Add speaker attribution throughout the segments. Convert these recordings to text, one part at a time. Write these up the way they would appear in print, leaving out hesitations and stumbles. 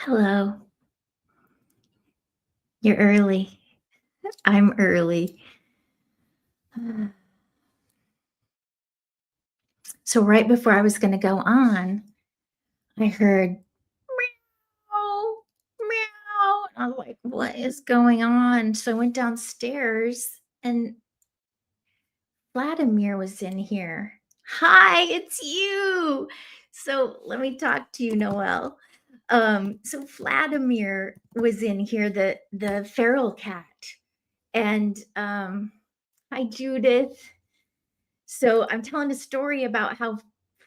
Speaker 1: Hello. You're early. I'm early. So right before I was going to go on, I heard meow, meow. And I was like, what is going on? So I went downstairs and Vladimir was in here. Hi, it's you. So let me talk to you, Noelle. So Vladimir was in here, the feral cat. And hi, Judith. So I'm telling a story about how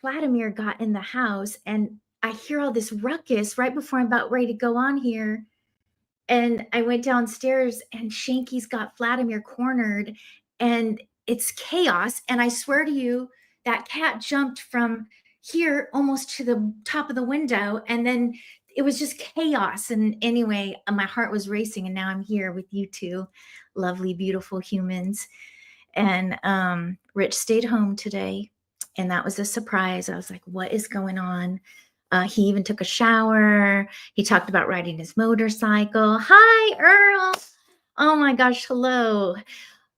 Speaker 1: Vladimir got in the house, and I hear all this ruckus right before I'm about ready to go on here. And I went downstairs, and Shanky's got Vladimir cornered, and it's chaos. And I swear to you, that cat jumped from here almost to the top of the window, and then it was just chaos. And anyway, my heart was racing, and now I'm here with you two lovely, beautiful humans. And Rich stayed home today, and that was a surprise. I was like, what is going on? He even took a shower. He talked about riding his motorcycle. Hi, Earl. Oh my gosh, hello.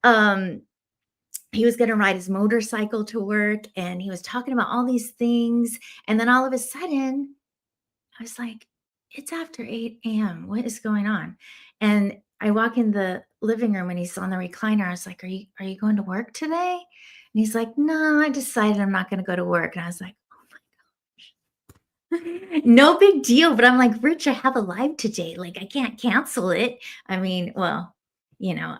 Speaker 1: Um, he was going to ride his motorcycle to work, and he was talking about all these things. And then all of a sudden, I was like, it's after 8 a.m. What is going on? And I walk in the living room and he's on the recliner. I was like, are you going to work today? And he's like, no, I decided I'm not going to go to work. And I was like, oh my gosh, no big deal. But I'm like, Rich, I have a live today. Like, I can't cancel it. I mean, well,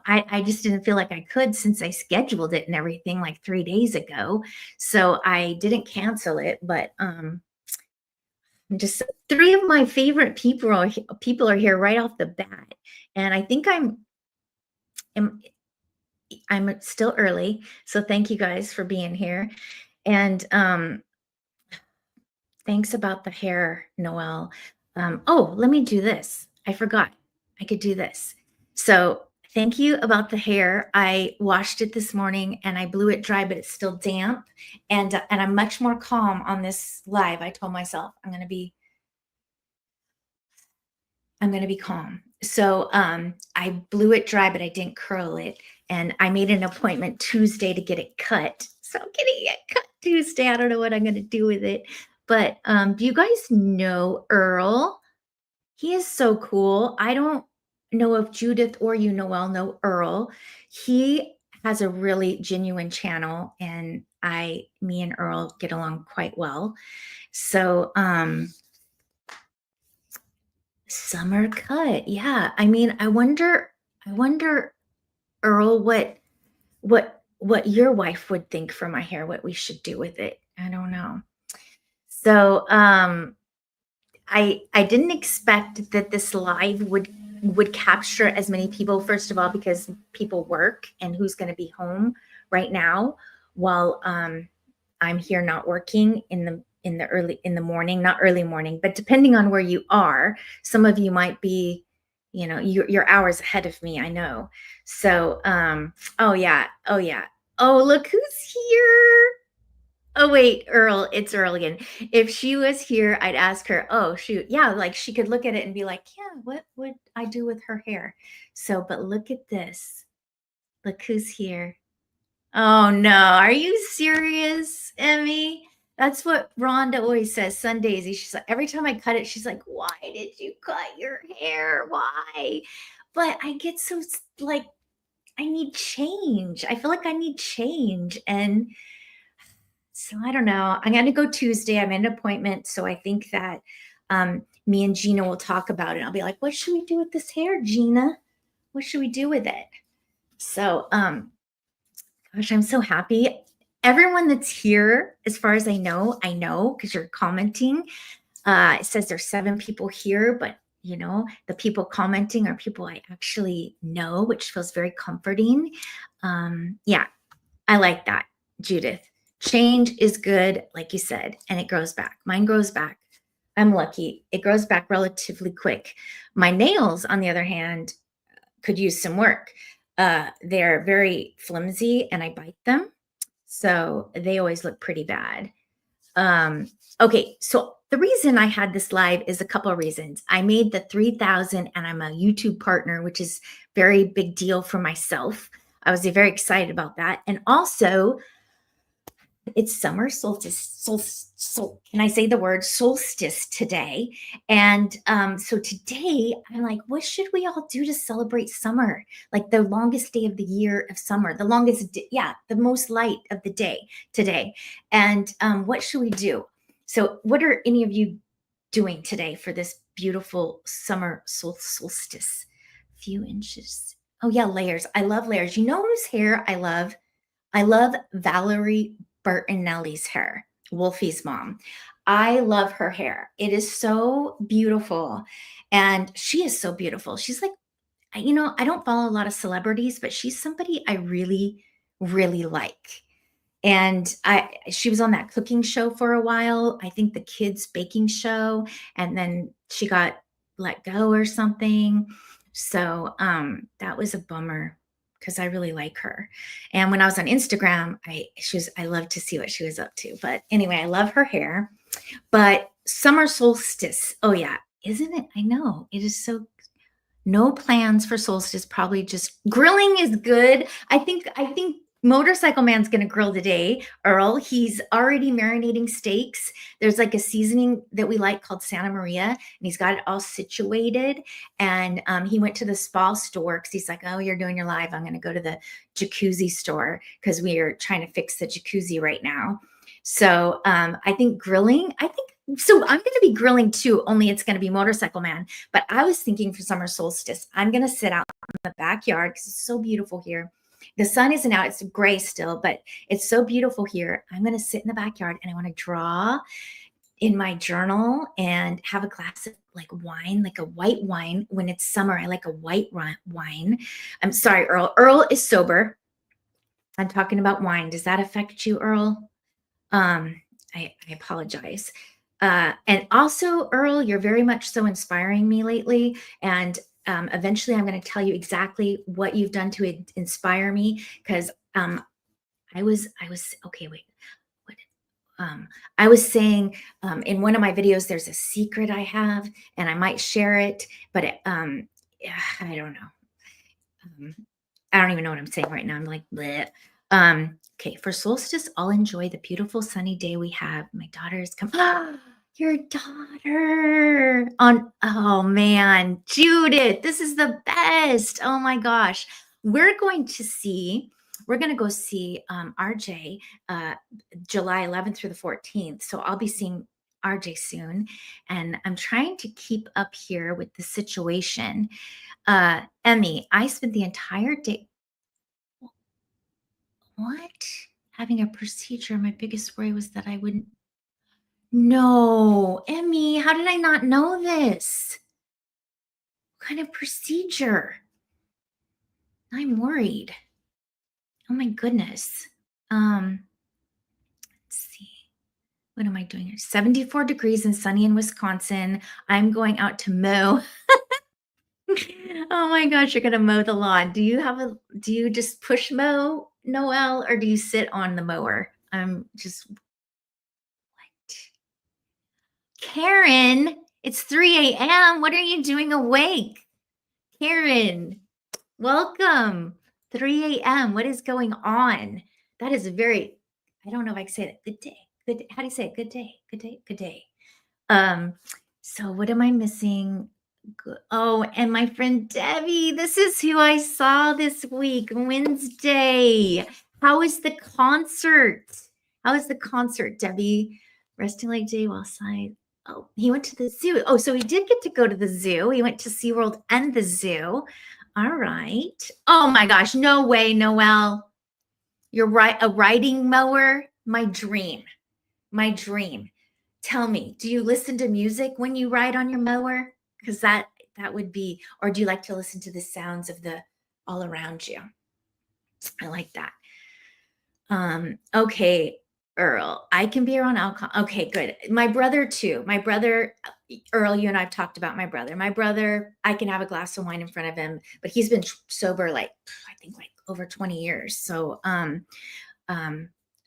Speaker 1: I just didn't feel like I could since I scheduled it and everything like 3 days ago. So I didn't cancel it, but just three of my favorite people are here right off the bat, and I think am I'm still early, so thank you guys for being here. And thanks about the hair, Noelle. Oh, let me do this. I forgot. I could do this. So thank you about the hair. I washed it this morning and I blew it dry, but it's still damp. And I'm much more calm on this live. I told myself I'm going to be calm. So I blew it dry, but I didn't curl it. And I made an appointment Tuesday to get it cut. So I'm getting it cut Tuesday. I don't know what I'm going to do with it. But do you guys know Earl? He is so cool. I don't know if Judith or you, Noel, know Earl. He has a really genuine channel, and me and Earl get along quite well. So summer cut. Yeah. I mean, I wonder, Earl, what your wife would think for my hair, what we should do with it. I don't know. So I didn't expect that this live would capture as many people, first of all, because people work, and who's going to be home right now while I'm here not working in the morning, not early morning, but depending on where you are, some of you might be, you're hours ahead of me, I know. So oh yeah, oh yeah. Oh, look who's here. Oh wait, Earl, it's Earl again. If she was here, I'd ask her, oh shoot, yeah, like she could look at it and be like, yeah, what would I do with her hair? So, but look at this. Look who's here. Oh no, are you serious, Emmy? That's what Rhonda always says, Sundays. She's like, every time I cut it, she's like, why did you cut your hair? Why? But I get so like, I need change. I feel like I need change. And so I don't know. I'm going to go Tuesday. I'm in an appointment. So I think that me and Gina will talk about it. I'll be like, what should we do with this hair, Gina? What should we do with it? So, gosh, I'm so happy. Everyone that's here, as far as I know because you're commenting. It says there's 7 people here, but the people commenting are people I actually know, which feels very comforting. Yeah, I like that, Judith. Change is good, like you said, and it grows back. Mine grows back. I'm lucky. It grows back relatively quick. My nails, on the other hand, could use some work. They're very flimsy and I bite them. So they always look pretty bad. Okay, so the reason I had this live is a couple of reasons. I made the 3,000 and I'm a YouTube partner, which is very big deal for myself. I was very excited about that. And also, it's summer solstice. Can I say the word solstice today? And so today, I'm like, what should we all do to celebrate summer? Like the longest day of the year of summer, the longest, the most light of the day today. And what should we do? So, what are any of you doing today for this beautiful summer solstice? Few inches. Oh yeah, layers. I love layers. You know whose hair I love? I love Valerie Bertinelli's hair, Wolfie's mom. I love her hair. It is so beautiful. And she is so beautiful. She's like, I don't follow a lot of celebrities, but she's somebody I really, really like. And she was on that cooking show for a while. I think the kids baking show, and then she got let go or something. So that was a bummer because I really like her. And when I was on Instagram, I loved to see what she was up to. But anyway, I love her hair. But summer solstice. Oh yeah, isn't it? I know. It is so no plans for solstice, probably just grilling is good. I think Motorcycle Man's gonna grill today, Earl. He's already marinating steaks. There's like a seasoning that we like called Santa Maria, and he's got it all situated. And he went to the spa store because he's like, oh, you're doing your live. I'm gonna go to the jacuzzi store because we are trying to fix the jacuzzi right now. So I think grilling, so I'm going to be grilling too, only it's going to be Motorcycle Man. But I was thinking for summer solstice, I'm going to sit out in the backyard because it's so beautiful here. The sun isn't out. It's gray still, but it's so beautiful here. I'm going to sit in the backyard and I want to draw in my journal and have a glass of like wine, like a white wine. When it's summer, I like a white wine. I'm sorry, Earl. Earl is sober. I'm talking about wine. Does that affect you, Earl? I apologize. And also, Earl, you're very much so inspiring me lately. And eventually I'm going to tell you exactly what you've done to inspire me. Because I was, okay, wait, what? I was saying in one of my videos, there's a secret I have, and I might share it, but I don't know. I don't even know what I'm saying right now. I'm like, bleh. Okay, for solstice, I'll enjoy the beautiful sunny day we have. My daughter is coming. Your daughter oh man, Judith, this is the best. Oh my gosh. We're going to go see RJ July 11th through the 14th. So I'll be seeing RJ soon. And I'm trying to keep up here with the situation. Emmy, I spent the entire day. What? Having a procedure. My biggest worry was that I wouldn't. No, Emmy, how did I not know this? What kind of procedure? I'm worried. Oh my goodness. Let's see. What am I doing here? 74 degrees and sunny in Wisconsin. I'm going out to mow. Oh my gosh, you're gonna mow the lawn. Do you just push mow, Noelle, or do you sit on the mower? I'm just what? Karen, it's 3 a.m. What are you doing awake? Karen, welcome. 3 a.m. What is going on? That is I don't know if I can say that. Good day. Good day. How do you say it? Good day. Good day. Good day. So what am I missing? Oh, and my friend Debbie, this is who I saw this week, Wednesday. How is the concert? How is the concert, Debbie? Resting like day while side. Oh, he went to the zoo. Oh, so he did get to go to the zoo. He went to SeaWorld and the zoo. All right. Oh my gosh, no way, Noelle. You're right. A riding mower? My dream. My dream. Tell me, do you listen to music when you ride on your mower? Because that would be, or do you like to listen to the sounds of the all around you? I like that. Okay, Earl, I can be around alcohol. Okay, good. My brother too. My brother, Earl, you and I've talked about my brother. My brother, I can have a glass of wine in front of him, but he's been sober I think over 20 years. So I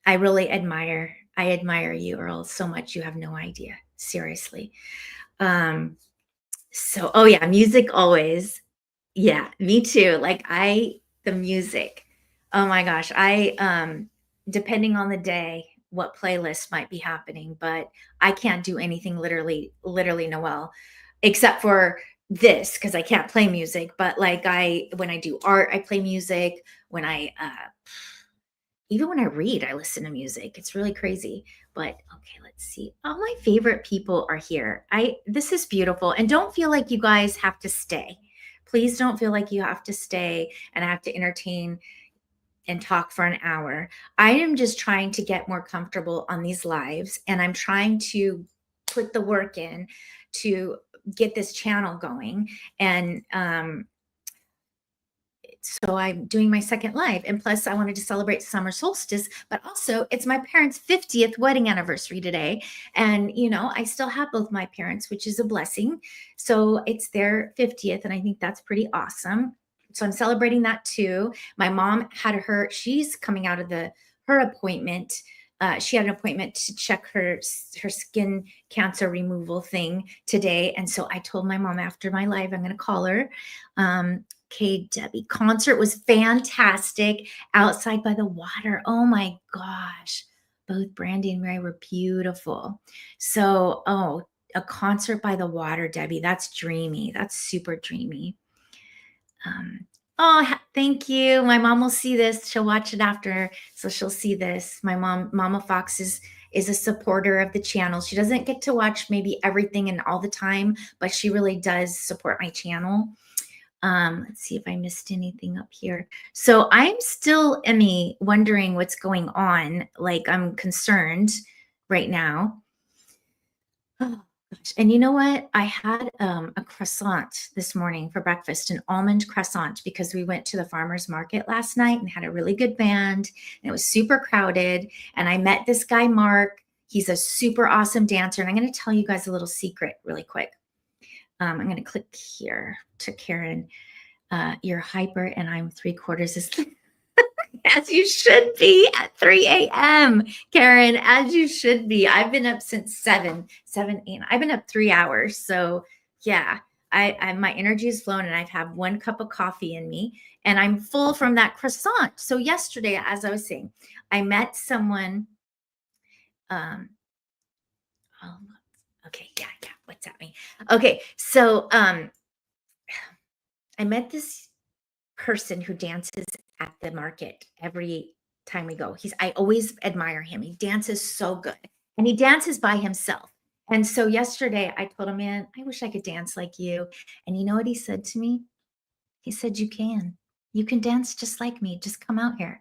Speaker 1: really admire you, Earl, so much. You have no idea. Seriously. Um, so, oh yeah, music always. Yeah, me too. Like the music. Oh my gosh. Depending on the day, what playlist might be happening, but I can't do anything literally, Noel, except for this because I can't play music. But like when I do art, I play music. When even when I read, I listen to music. It's really crazy. But okay, let's see. All my favorite people are here. This is beautiful. And don't feel like you guys have to stay. Please don't feel like you have to stay and I have to entertain and talk for an hour. I am just trying to get more comfortable on these lives and I'm trying to put the work in to get this channel going. And so I'm doing my second live. And plus, I wanted to celebrate summer solstice, but also it's my parents' 50th wedding anniversary today. And, I still have both my parents, which is a blessing. So it's their 50th. And I think that's pretty awesome. So I'm celebrating that too. My mom she's coming out of her appointment. She had an appointment to check her skin cancer removal thing today. And so I told my mom after my live, I'm going to call her. Okay, Debbie, concert was fantastic outside by the water. Oh my gosh. Both Brandy and Mary were beautiful. So, a concert by the water, Debbie, that's dreamy. That's super dreamy. Thank you. My mom will see this. She'll watch it after. So she'll see this. My mom, Mama Fox is a supporter of the channel. She doesn't get to watch maybe everything and all the time, but she really does support my channel. Let's see if I missed anything up here. So I'm still, Emmy, wondering what's going on. Like I'm concerned right now. Oh gosh. And you know what? I had a croissant this morning for breakfast, an almond croissant, because we went to the farmer's market last night and had a really good band. And it was super crowded. And I met this guy, Mark. He's a super awesome dancer. And I'm going to tell you guys a little secret really quick. I'm going to click here to Karen. You're hyper and I'm 3/4 asleep. As you should be at 3 a.m. Karen, as you should be. I've been up since 7, 8. I've been up 3 hours. So yeah, my energy is flown and I've had 1 cup of coffee in me and I'm full from that croissant. So yesterday, as I was saying, I met someone. Oh, okay. Yeah. What's that mean? Okay. So I met this person who dances at the market every time we go. I always admire him. He dances so good and he dances by himself. And so yesterday I told him, man, I wish I could dance like you. And you know what he said to me? He said, you can dance just like me. Just come out here.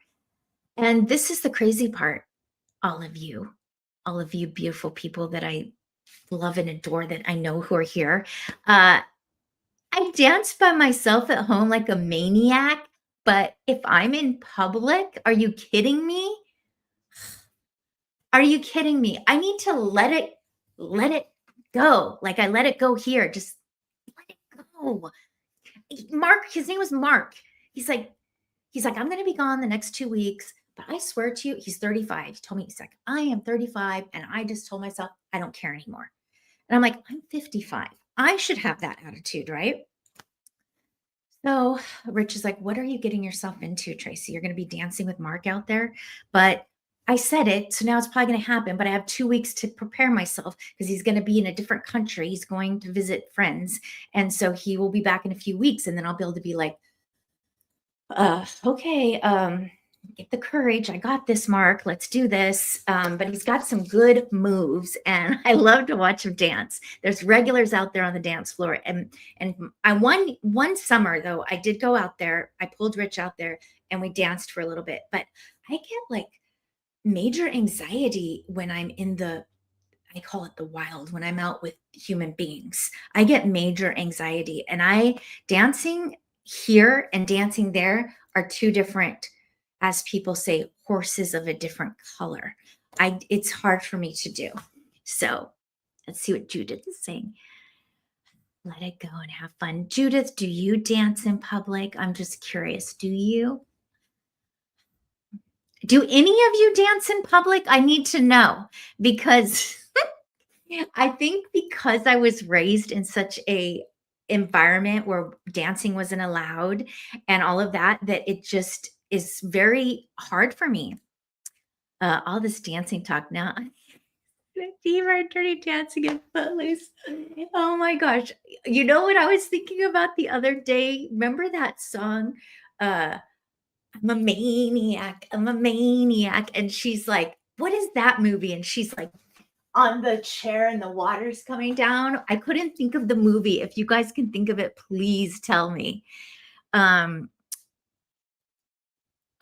Speaker 1: And this is the crazy part. All of you beautiful people that I love and adore that I know who are here. I dance by myself at home like a maniac, but if I'm in public, are you kidding me? Are you kidding me? I need to let it go. Like I let it go here. Just let it go. Mark, his name was Mark. He's like, I'm going to be gone the next 2 weeks, but I swear to you, he's 35. He told me, he's like, I am 35. And I just told myself, I don't care anymore. And I'm like, I'm 55. I should have that attitude, right? So Rich is like, what are you getting yourself into, Tracy? You're going to be dancing with Mark out there. But I said it. So now it's probably going to happen. But I have 2 weeks to prepare myself because he's going to be in a different country. He's going to visit friends. And so he will be back in a few weeks. And then I'll be able to be like, okay, get the courage. I got this, Mark. Let's do this. But he's got some good moves, and I love to watch him dance. There's regulars out there on the dance floor, and I one summer though, I did go out there. I pulled Rich out there, and we danced for a little bit. But I get like major anxiety when I'm in I call it the wild, when I'm out with human beings. I get major anxiety, and dancing here and dancing there are two different, as people say, horses of a different color. It's hard for me to do. So let's see what Judith is saying. Let it go and have fun. Judith, do you dance in public? I'm just curious. Do you? Do any of you dance in public? I need to know because I think because I was raised in such a environment where dancing wasn't allowed and all of that, that it just is very hard for me. All this dancing talk now. Fever, Dirty Dancing, and Footloose. Oh my gosh. You know what I was thinking about the other day? Remember that song? Uh, I'm a maniac. I'm a maniac. And she's like, what is that movie? And she's like, on the chair and the water's coming down. I couldn't think of the movie. If you guys can think of it, please tell me. Um,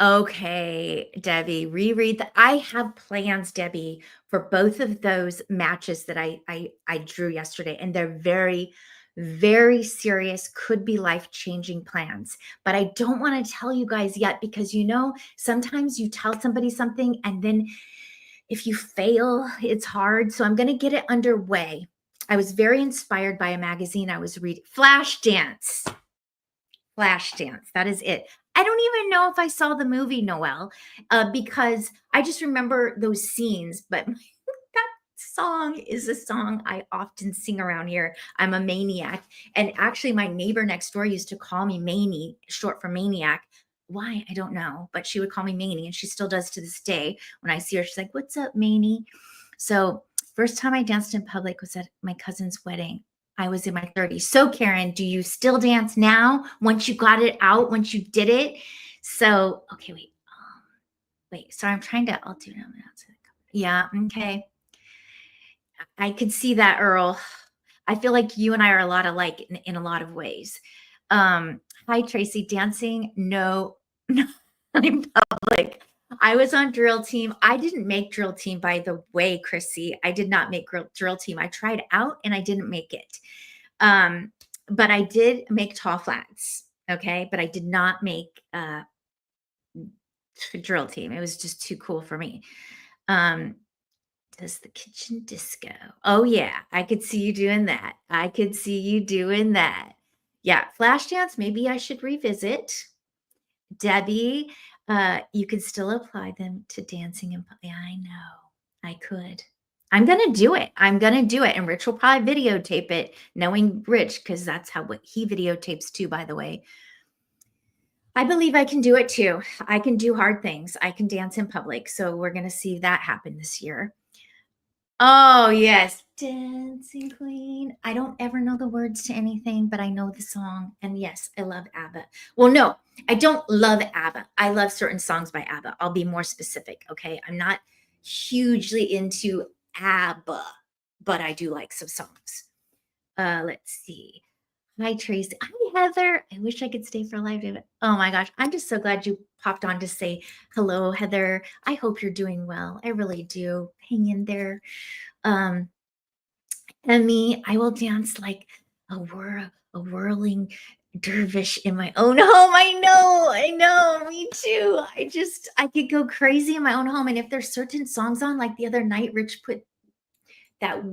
Speaker 1: okay, Debbie, reread the I have plans, Debbie, for both of those matches that I drew yesterday, and they're very, very serious, could be life-changing plans. But I don't want to tell you guys yet because sometimes you tell somebody something and then if you fail, it's hard. So I'm going to get it underway. I was very inspired by a magazine I was reading. Flashdance. Flashdance. That is it. I don't even know if I saw the movie, Noelle, because I just remember those scenes. But that song is a song I often sing around here. I'm a maniac. And actually, my neighbor next door used to call me Manie, short for maniac. Why? I don't know. But she would call me Manie, and she still does to this day. When I see her, she's like, "What's up, Manie?" So, first time I danced in public was at my cousin's wedding. I was in my 30s. So, Karen, do you still dance now once you got it out, once you did it? So, okay, wait. So I'm trying to, I'll do it. Yeah, okay. I could see that, Earl. I feel like you and I are a lot alike in a lot of ways. Hi, Tracy. Dancing? No, no, in public. I was on drill team. I didn't make drill team, by the way, Chrissy. I did not make drill team. I tried out and I didn't make it. But I did make tall flats. Okay. But I did not make drill team. It was just too cool for me. Does the kitchen disco? Oh, yeah. I could see you doing that. I could see you doing that. Yeah. Flashdance, maybe I should revisit. Debbie, you could still apply them to dancing. Yeah, I know. I could. I'm going to do it. I'm going to do it. And Rich will probably videotape it, knowing Rich, because that's what he videotapes too, by the way. I believe I can do it too. I can do hard things. I can dance in public. So we're going to see that happen this year. Oh, yes. Dancing Queen. I don't ever know the words to anything, but I know the song. And yes, I love ABBA. Well, no, I don't love ABBA. I love certain songs by ABBA. I'll be more specific, okay? I'm not hugely into ABBA, but I do like some songs. Let's see. Hi, Tracy. Hi, Heather. I wish I could stay for a live event. Oh my gosh. I'm just so glad you popped on to say hello, Heather. I hope you're doing well. I really do. Hang in there. Emmy, I will dance like a whirling dervish in my own home. I know, me too. I could go crazy in my own home. And if there's certain songs on, like the other night, Rich put that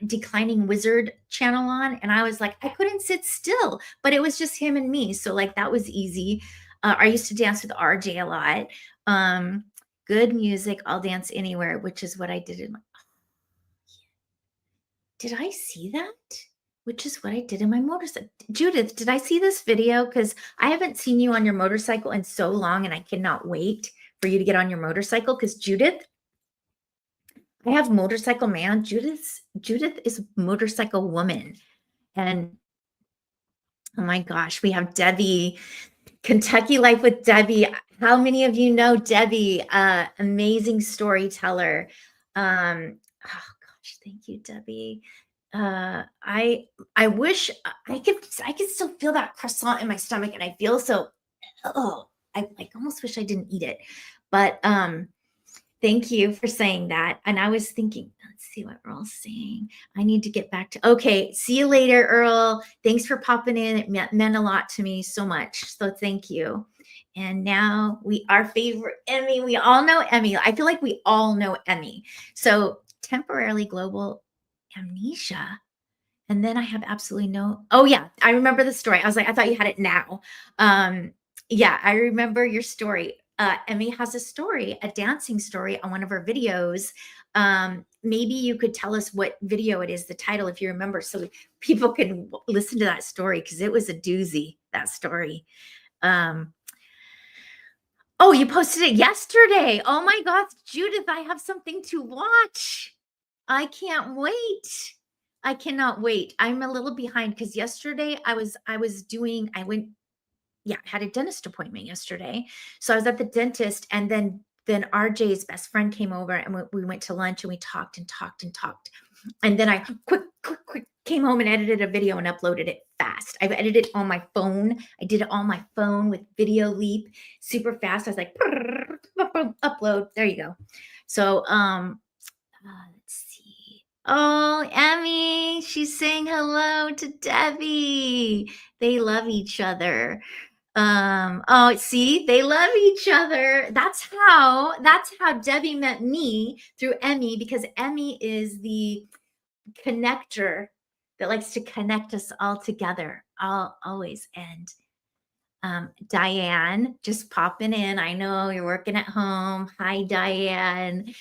Speaker 1: declining wizard channel on, and I was like, I couldn't sit still, but it was just him and me. So like that was easy. I used to dance with RJ a lot. Good music, I'll dance anywhere, which is what I did in my Did I see that? Which is what I did in my motorcycle. Judith, did I see this video? Because I haven't seen you on your motorcycle in so long, and I cannot wait for you to get on your motorcycle. Because Judith, I have motorcycle man. Judith is motorcycle woman. And oh my gosh, we have Debbie, Kentucky Life with Debbie. How many of you know Debbie? Amazing storyteller. Oh gosh, thank you, Debbie. I wish I could still feel that croissant in my stomach, and I feel so. Oh, I like almost wish I didn't eat it, but thank you for saying that. And I was thinking, let's see what Earl's saying. I need to get back to. Okay, see you later, Earl. Thanks for popping in. It meant a lot to me so much. So thank you. And now our favorite Emmy. We all know Emmy. I feel like we all know Emmy. So temporarily global amnesia. And then I have absolutely no. Oh yeah, I remember the story. I was like, I thought you had it now. Yeah, I remember your story. Emmy has a story, a dancing story on one of her videos. maybe you could tell us what video it is, the title, if you remember, so people can listen to that story, because it was a doozy, that story. Oh, you posted it yesterday. Oh my gosh, Judith, I have something to watch. I can't wait. I cannot wait. I'm a little behind because yesterday I had a dentist appointment yesterday. So I was at the dentist, and then RJ's best friend came over, and we went to lunch, and we talked and talked and talked. And then I quick came home and edited a video and uploaded it fast. I've edited it on my phone. I did it on my phone with Video Leap, super fast. I was like, upload. There you go. So, let's see. Oh, Emmy, she's saying hello to Debbie. They love each other. Oh, see, they love each other. That's how Debbie met me, through Emmy, because Emmy is the connector that likes to connect us all together, always. And Diane, just popping in. I know you're working at home. Hi, Diane.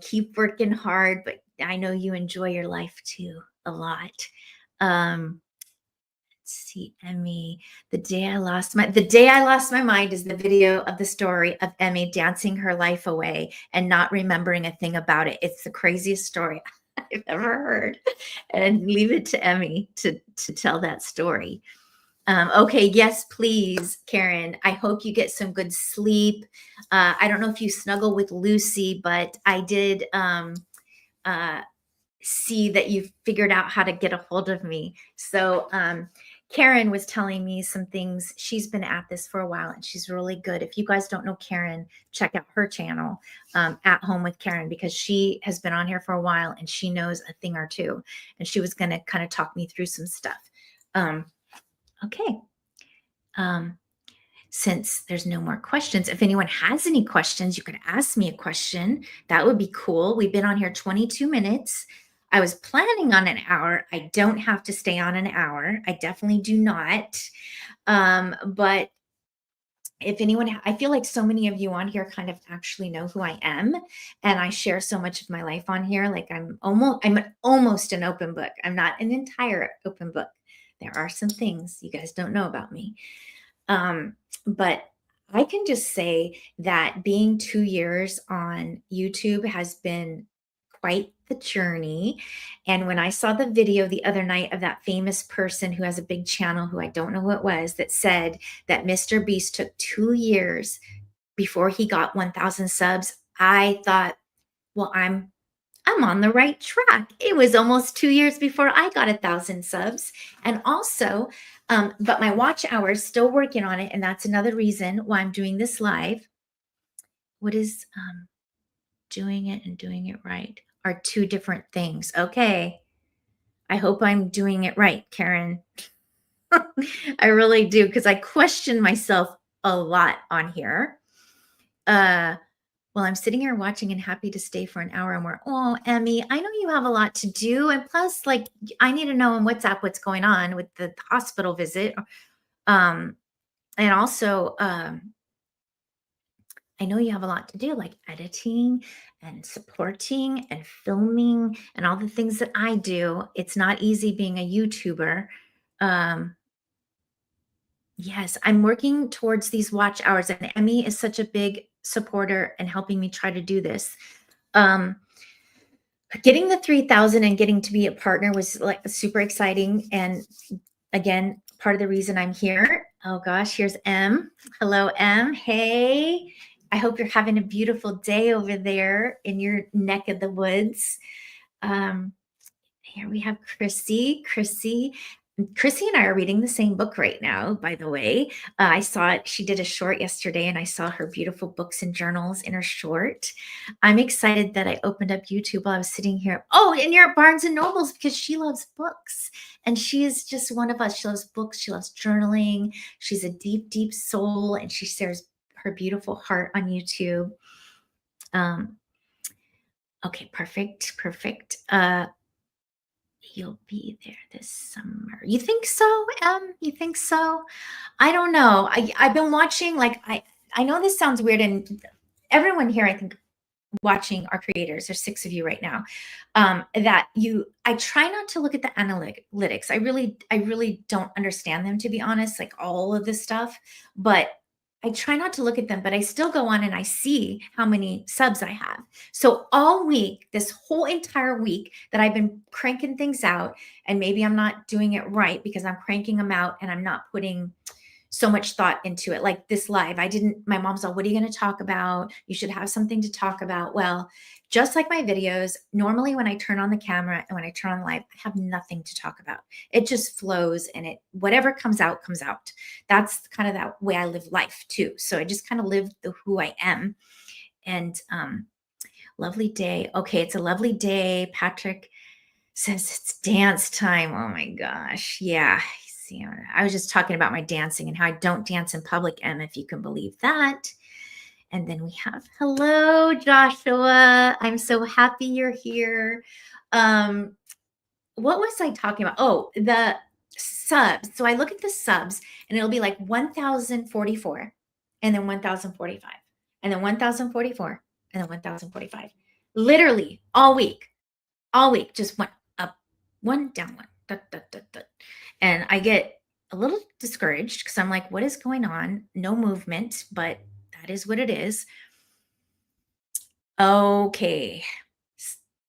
Speaker 1: Keep working hard, but I know you enjoy your life too a lot. Let's see, Emmy. The day I lost my mind is the video of the story of Emmy dancing her life away and not remembering a thing about it. It's the craziest story I've ever heard. And leave it to Emmy to tell that story. Okay, yes, please, Karen. I hope you get some good sleep. I don't know if you snuggle with Lucy, but I did see that you figured out how to get a hold of me. So Karen was telling me some things. She's been at this for a while, and she's really good. If you guys don't know Karen, check out her channel, At Home with Karen, because she has been on here for a while and she knows a thing or two. And she was going to kind of talk me through some stuff. Okay. Since there's no more questions, if anyone has any questions, you could ask me a question. That would be cool. We've been on here 22 minutes. I was planning on an hour. I don't have to stay on an hour. I definitely do not. But if anyone, I feel like so many of you on here kind of actually know who I am, and I share so much of my life on here. Like I'm almost an open book. I'm not an entire open book. There are some things you guys don't know about me. But I can just say that being 2 years on YouTube has been quite the journey. And when I saw the video the other night of that famous person who has a big channel, who I don't know who it was, that said that Mr. Beast took 2 years before he got 1,000 subs, I thought, well, I'm on the right track. It was almost 2 years before I got 1,000 subs. And also, but my watch hours, still working on it. And that's another reason why I'm doing this live. What is doing it and doing it right are two different things. Okay. I hope I'm doing it right, Karen. I really do, because I question myself a lot on here. Well, I'm sitting here watching and happy to stay for an hour and more. Oh, Emmy, I know you have a lot to do. And plus, like, I need to know on WhatsApp what's going on with the hospital visit. And also, I know you have a lot to do, like editing and supporting and filming and all the things that I do. It's not easy being a YouTuber. Yes, I'm working towards these watch hours, and Emmy is such a big supporter and helping me try to do this. Getting the 3,000 and getting to be a partner was like super exciting. And again, part of the reason I'm here. Oh gosh, here's M. Hello, M. Hey, I hope you're having a beautiful day over there in your neck of the woods. Here we have Chrissy. Chrissy and I are reading the same book right now, by the way. I saw it. She did a short yesterday, and I saw her beautiful books and journals in her short. I'm excited that I opened up YouTube while I was sitting here. Oh, and you're at Barnes and Nobles, because she loves books. And she is just one of us. She loves books. She loves journaling. She's a deep, deep soul, and she shares her beautiful heart on YouTube. Okay, perfect. You'll be there this summer. You think so? You think so? I don't know. I've been watching, like, I know this sounds weird, and everyone here, I think, watching our creators, there's 6 of you right now, I try not to look at the analytics. I really don't understand them, to be honest, like all of this stuff, but I try not to look at them, but I still go on and I see how many subs I have. So all week, this whole entire week that I've been cranking things out, and maybe I'm not doing it right because I'm cranking them out and I'm not putting so much thought into it. Like this live, my mom's all, what are you going to talk about? You should have something to talk about. Well, just like my videos, normally when I turn on the camera and when I turn on live, I have nothing to talk about. It just flows and whatever comes out, comes out. That's kind of that way I live life too. So I just kind of live who I am. And lovely day. Okay, it's a lovely day. Patrick says it's dance time. Oh my gosh. Yeah. See, I was just talking about my dancing and how I don't dance in public, Em, if you can believe that. And then we have, hello, Joshua. I'm so happy you're here. What was I talking about? Oh, the subs. So I look at the subs and it'll be like 1,044 and then 1,045 and then 1,044 and then 1,045. Literally all week, just went up, one down, one. Dut, dut, dut, dut. And I get a little discouraged because I'm like, what is going on? No movement, but that is what it is. Okay.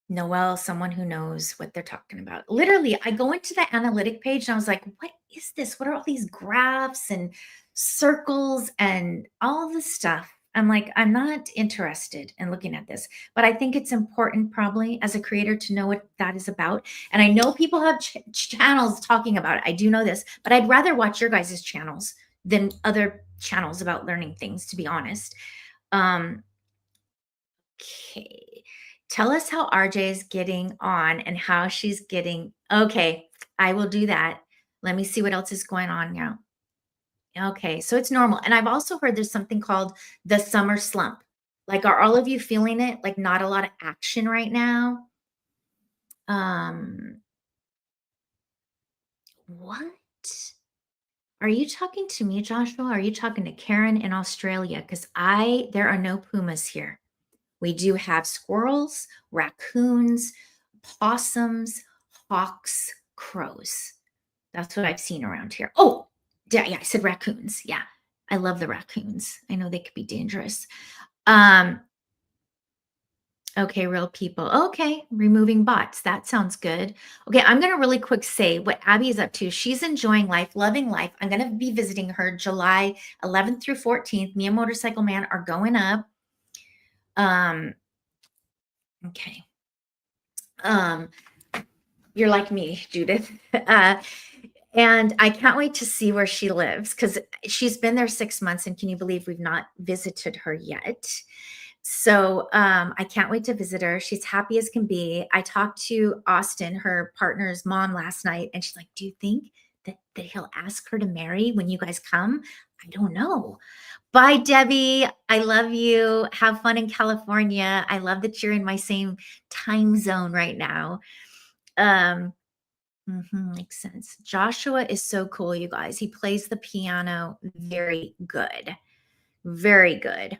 Speaker 1: Noelle, someone who knows what they're talking about. Literally, I go into the analytic page and I was like, what is this? What are all these graphs and circles and all this stuff? I'm like, I'm not interested in looking at this, but I think it's important probably as a creator to know what that is about. And I know people have channels talking about it. I do know this, but I'd rather watch your guys' channels than other channels about learning things, to be honest. Okay. Tell us how RJ is getting on and how she's getting. Okay, I will do that. Let me see what else is going on now. Okay, so it's normal. And I've also heard there's something called the summer slump. Like, are all of you feeling it? Like, not a lot of action right now? What? Are you talking to me, Joshua? Are you talking to Karen in Australia? Because there are no pumas here. We do have squirrels, raccoons, possums, hawks, crows. That's what I've seen around here. Oh, yeah, I said raccoons. Yeah, I love the raccoons. I know they could be dangerous. Okay, real people. Okay, removing bots. That sounds good. Okay, I'm going to really quick say what Abby is up to. She's enjoying life, loving life. I'm going to be visiting her July 11th through 14th. Me and Motorcycle Man are going up. Okay. You're like me, Judith. And I can't wait to see where she lives because she's been there 6 months. And can you believe we've not visited her yet? So I can't wait to visit her. She's happy as can be. I talked to Austin, her partner's mom, last night, and she's like, do you think that he'll ask her to marry when you guys come? I don't know. Bye, Debbie. I love you. Have fun in California. I love that you're in my same time zone right now. Makes sense. Joshua is so cool, you guys. He plays the piano very good. Very good.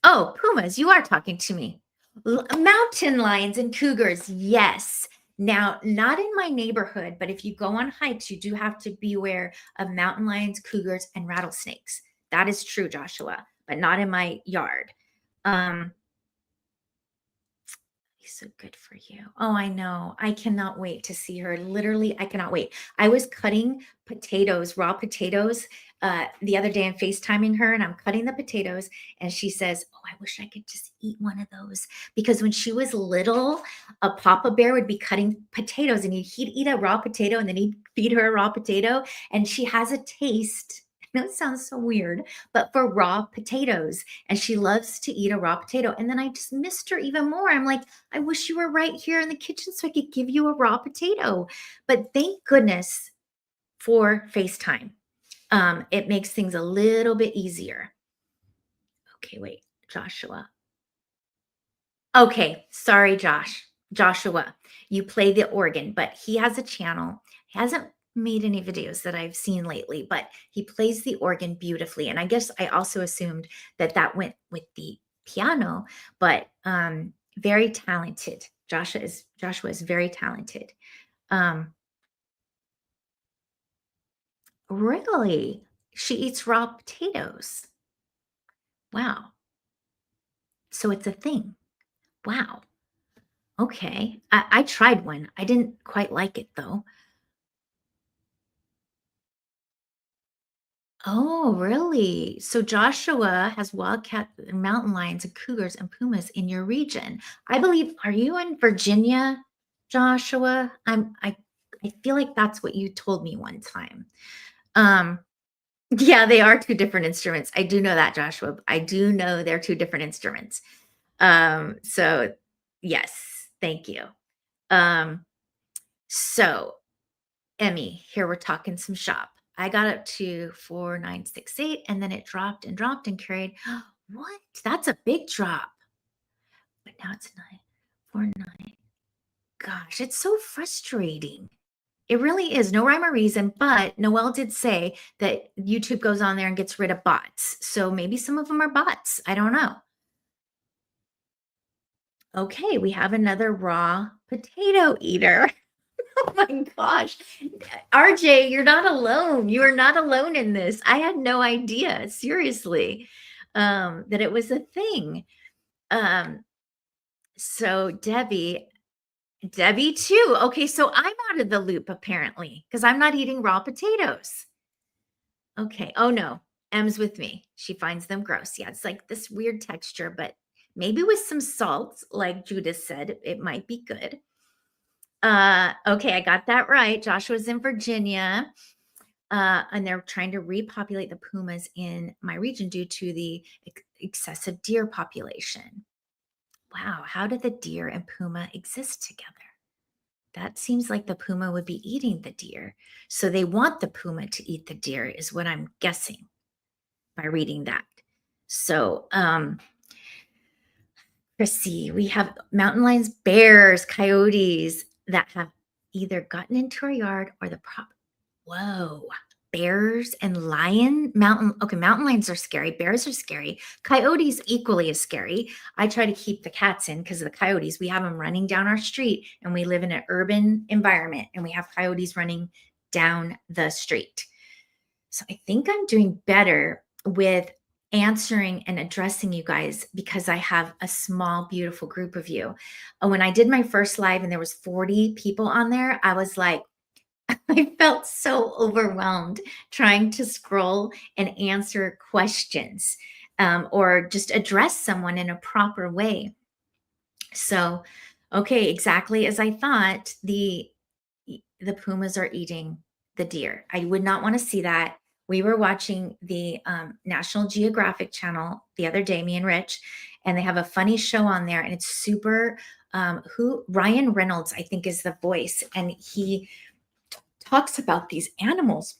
Speaker 1: Oh, pumas, you are talking to me. Mountain lions and cougars, yes. Now, not in my neighborhood, but if you go on hikes, you do have to be aware of mountain lions, cougars, and rattlesnakes. That is true, Joshua, but not in my yard. So good for you. Oh, I know. I cannot wait to see her. Literally, I cannot wait. I was cutting potatoes, raw potatoes, the other day and FaceTiming her, and I'm cutting the potatoes, and she says, oh, I wish I could just eat one of those. Because when she was little, a Papa Bear would be cutting potatoes, and he'd eat a raw potato, and then he'd feed her a raw potato, and she has a taste. I know it sounds so weird, but for raw potatoes, and she loves to eat a raw potato. And then I just missed her even more. I'm like, I wish you were right here in the kitchen so I could give you a raw potato. But thank goodness for FaceTime. It makes things a little bit easier. Okay, wait, Joshua. Okay, sorry, Joshua, you play the organ, but he has a channel. He hasn't made any videos that I've seen lately, but he plays the organ beautifully. And I guess I also assumed that went with the piano, but very talented. Joshua is very talented. Um, really? She eats raw potatoes. Wow. So it's a thing. Wow. Okay. I tried one. I didn't quite like it though. Oh, really? So Joshua has wildcat and mountain lions and cougars and pumas in your region. I believe, are you in Virginia, Joshua? I feel like that's what you told me one time. Um, yeah, they are two different instruments. I do know that, Joshua. I do know they're two different instruments. So yes, thank you. Um, so Emmy, here we're talking some shop. I got up to 4968 and then it dropped and dropped and carried. What? That's a big drop. But now it's 949. Gosh, it's so frustrating. It really is. No rhyme or reason, but Noelle did say that YouTube goes on there and gets rid of bots. So maybe some of them are bots. I don't know. Okay, we have another raw potato eater. Oh my gosh. RJ, you're not alone. You are not alone in this. I had no idea, seriously, that it was a thing. Um, so Debbie too. Okay, so I'm out of the loop apparently because I'm not eating raw potatoes. Okay. Oh no, M's with me. She finds them gross. Yeah, it's like this weird texture, but maybe with some salt, like Judith said, it might be good. Okay, I got that right. Joshua's in Virginia. And they're trying to repopulate the pumas in my region due to the excessive deer population. Wow, how did the deer and puma exist together? That seems like the puma would be eating the deer. So they want the puma to eat the deer, is what I'm guessing by reading that. So, Chrissy, we have mountain lions, bears, coyotes that have either gotten into our yard or the prop. Whoa. Bears and mountain lions are scary. Bears are scary. Coyotes equally as scary. I try to keep the cats in because of the coyotes. We have them running down our street and we live in an urban environment and we have coyotes running down the street. So I think I'm doing better with answering and addressing you guys because I have a small, beautiful group of you. When I did my first live and there was 40 people on there, I was like, I felt so overwhelmed trying to scroll and answer questions or just address someone in a proper way. So, okay, exactly as I thought, the pumas are eating the deer. I would not want to see that. We were watching the National Geographic channel the other day, me and Rich, and they have a funny show on there, and it's super. Ryan Reynolds, I think, is the voice, and he talks about these animals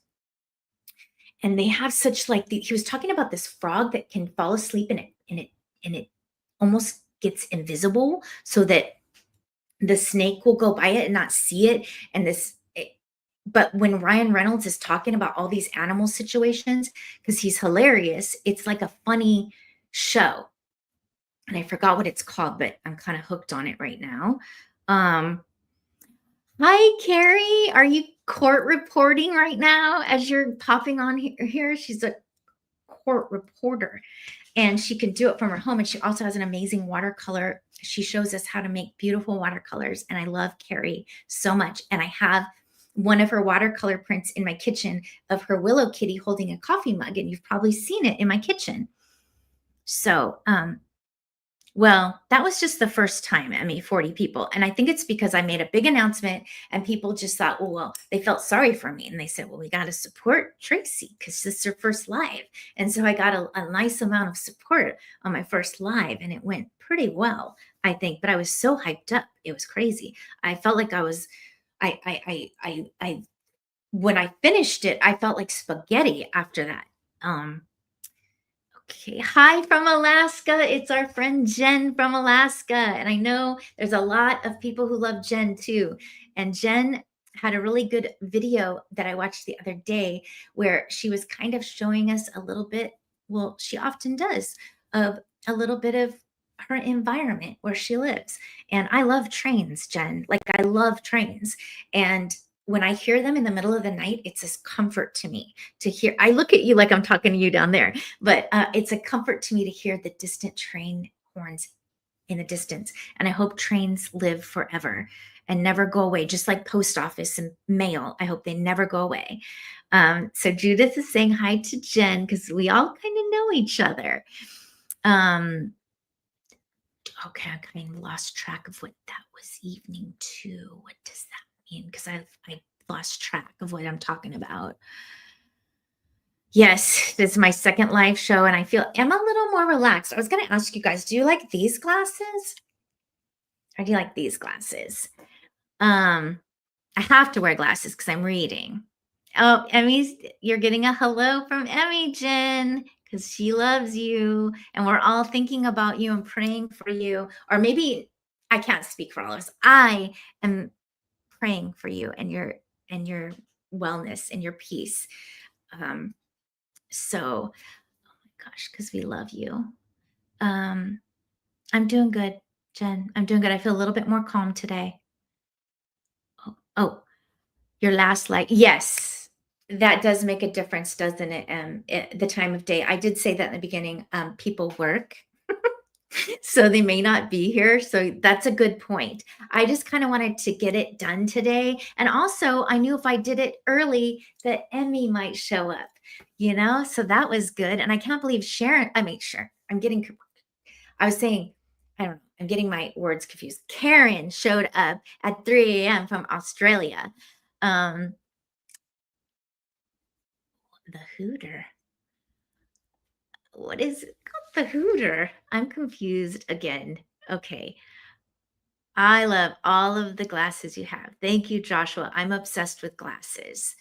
Speaker 1: and they have such like he was talking about this frog that can fall asleep and it almost gets invisible so that the snake will go by it and not see it and but when Ryan Reynolds is talking about all these animal situations because he's hilarious, it's like a funny show, and I forgot what it's called, but I'm kind of hooked on it right now. Hi, Carrie. Are you court reporting right now as you're popping on here? She's a court reporter and she can do it from her home. And she also has an amazing watercolor. She shows us how to make beautiful watercolors. And I love Carrie so much. And I have one of her watercolor prints in my kitchen of her willow kitty holding a coffee mug. And you've probably seen it in my kitchen. So, well, that was just the first time, Emmy, 40 people. And I think it's because I made a big announcement and people just thought, well, they felt sorry for me. And they said, well, we got to support Tracy because this is her first live. And so I got a nice amount of support on my first live and it went pretty well, I think. But I was so hyped up. It was crazy. I felt like when I finished it, I felt like spaghetti after that. Okay. Hi from Alaska. It's our friend Jen from Alaska. And I know there's a lot of people who love Jen too. And Jen had a really good video that I watched the other day where she was kind of showing us a little bit, well, she often does, of a little bit of her environment where she lives. And I love trains, Jen. Like I love trains. And when I hear them in the middle of the night, it's a comfort to me to hear. I look at you like I'm talking to you down there, but it's a comfort to me to hear the distant train horns in the distance. And I hope trains live forever and never go away, just like post office and mail. I hope they never go away. So Judith is saying hi to Jen because we all kind of know each other. Okay, I kind of lost track of what that was evening two. What does that mean? Because I lost track of what I'm talking about. Yes, this is my second live show, and I'm a little more relaxed. I was going to ask you guys, do you like these glasses? Or do you like these glasses? I have to wear glasses because I'm reading. Oh, you're getting a hello from Emmy, Jen, because she loves you, and we're all thinking about you and praying for you. Or maybe I can't speak for all of us. I am praying for you and your wellness and your peace. So, oh my gosh, because we love you. I'm doing good, Jen. I'm doing good. I feel a little bit more calm today. Oh, your last like, yes, that does make a difference, doesn't it? The time of day. I did say that in the beginning. People work, so they may not be here. So that's a good point. I just kind of wanted to get it done today. And also, I knew if I did it early, that Emmy might show up, so that was good. And I can't believe Sharon, I was saying, I don't know, I'm getting my words confused. Karen showed up at 3 a.m. from Australia. The Hooter. What is it called? The Hooter? I'm confused again. Okay. I love all of the glasses you have. Thank you, Joshua. I'm obsessed with glasses.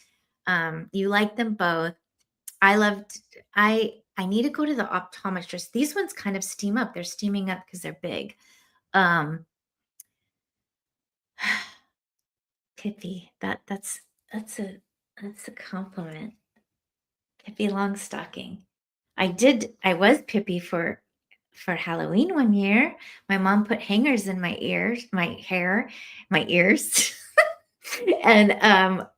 Speaker 1: You like them both. I need to go to the optometrist. These ones kind of steam up. They're steaming up because they're big. Pippi, that's a compliment. Pippi Longstocking. I was Pippi for Halloween one year. My mom put hangers in my ears, my hair, my ears. And